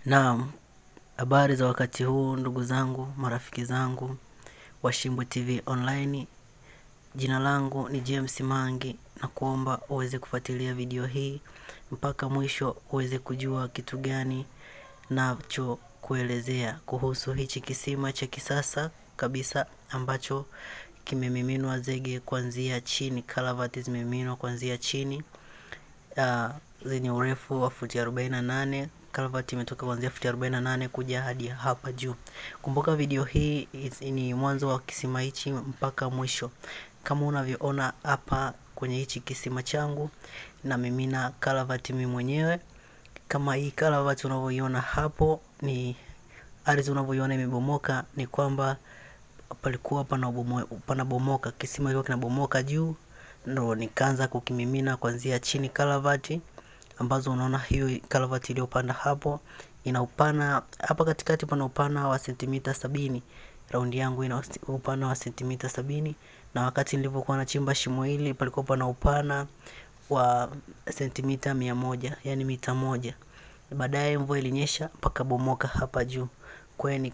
Naam, habari za wakati huu ndugu zangu, marafiki zangu wa Shimbo TV online. Jina langu ni James Mangi na kuomba uweze kufuatilia video hii mpaka mwisho uweze kujua kitu gani nacho kuelezea kuhusu hichi kisima cha kisasa kabisa ambacho kimemiminwa zege kuanzia chini, kalavati zimemiminwa kuanzia chini zenye urefu wa futi 48. Kalavati imetoka kuanzia futi 48 kuja hadi hapa juu. Kumbuka video hii ni mwanzo wa kisima hichi mpaka mwisho. Kama unavyoona hapa kwenye hichi kisima changu na mimina kalavati mimi mwenyewe. Kama hii kalavati unavyoiona hapo ni ardhi unavyoiona imebomoka, ni kwamba palikuwa panabomoka, kisima ilikuwa kinabomoka juu, ndio nikaanza kukimimina kuanzia chini kalavati ambazo unaona hiyo kalavati iliyopanda hapo ina upana hapa katikati, pana upana wa sentimita 70. Raundi yangu ina upana wa sentimita 70, na wakati nilipokuwa nachimba shimo hili palikuwa pana upana wa sentimita 100, yani mita 1. Baadaye mvua ilinyesha mpaka bomoka hapa juu. Kwa hiyo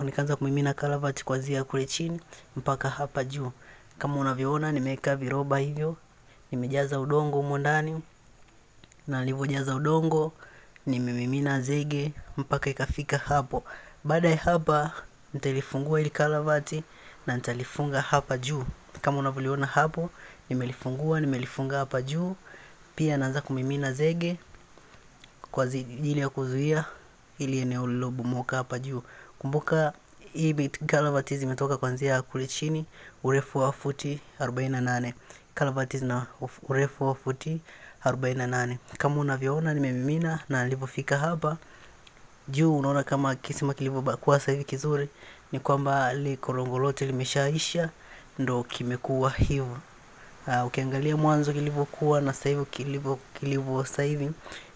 nikaanza kumimina kalavati kuanzia kule chini mpaka hapa juu. Kama unavyoona nimeweka viroba hivyo, nimejaza udongo humo ndani, na nilipojaza udongo nimemimina zege mpaka ikafika hapo. Baada ya hapa nitalifungua ili kalavati na nitalifunga hapa juu. Kama unavyoona hapo nimelifunga hapa juu. Pia naanza kumimina zege kwa ajili ya kuzuia ili eneo lilobomoka hapa juu. Kumbuka hii kalavati zimetoka kuanzia kule chini, urefu wa futi 48. Kalavati zina urefu wa futi 48. Kama unavyoona nimemimina, na nilipofika hapa juu unaona kama kisima kilivyokuwa sasa hivi kizuri, ni kwamba ile korongo lote limeshaisha, ndo kimekuwa hivyo. Ukiangalia mwanzo kilivyokuwa na sasa hivi kilivyo sasa hivi,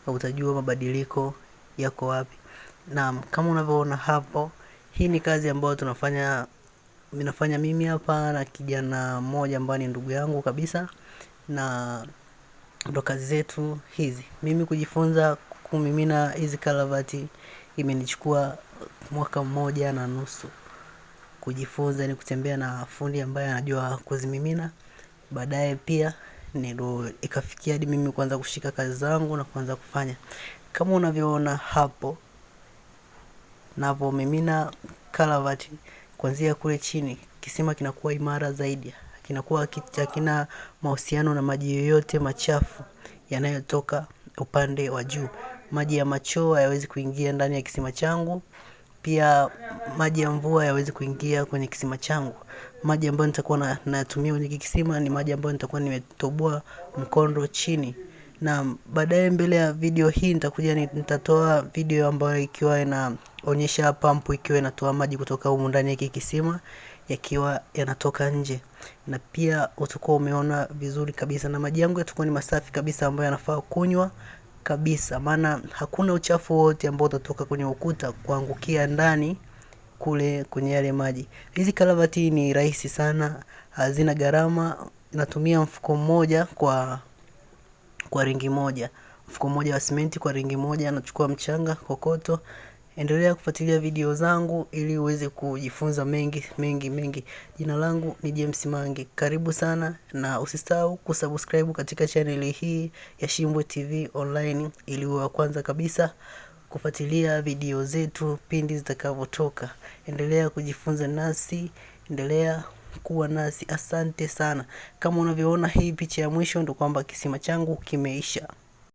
utajua mabadiliko yako wapi. Na kama unavyoona hapo, hii ni kazi ambayo ninafanya mimi hapa na kijana mmoja ambaye ni ndugu yangu kabisa, na ndo kazi zetu hizi. Mimi kujifunza kumimina hizi kalavati imenichukua 1.5 mwaka kujifunza, ni kutembea na fundi ambaye anajua kuzimimina. Baadaye pia ndio ikafikia hadi mimi kuanza kushika kazi zangu na kuanza kufanya. Kama unavyoona hapo, napomimina kalavati kuanzia kule chini, kisima kinakuwa imara zaidi. Kinakuwa hakina mahusiano na maji yoyote machafu yanayotoka upande wa juu. Maji ya machoo hayawezi kuingia ndani ya kisima changu. Pia maji ya mvua hayawezi kuingia kwenye kisima changu. Maji ambayo nitakuwa natumia kwenye kisima ni maji ambayo nitakuwa nimetoboa mkondo chini. Na baadaye mbele ya video hii nitatoa video ambayo ikiwa inaonyesha pampu ikiwa inatoa maji kutoka humu ndani ya kisima yakiwa yanatoka nje. Na pia utakuwa umeona vizuri kabisa, na maji yangu yatakuwa ni masafi kabisa ambayo yanafaa kunywa kabisa, maana hakuna uchafu wote ambao utatoka kwenye ukuta kuangukia ndani kule kwenye yale maji. Hizi kalavati ni rahisi sana, hazina gharama, natumia mfuko mmoja kwa ringi moja. Mfuko mmoja wa simenti kwa ringi moja, nachukua mchanga, kokoto. Endelea kufuatilia video zangu ili uweze kujifunza mengi. Jina langu ni James Mangi. Karibu sana, na usisahau kusubscribe katika channel hii ya Shimbo TV online ili uwe wa kwanza kabisa kufuatilia video zetu pindi zitakavyotoka. Endelea kujifunza nasi, endelea kuwa nasi. Asante sana. Kama unavyoona hii picha ya mwisho, ndio kwamba kisima changu kimeisha.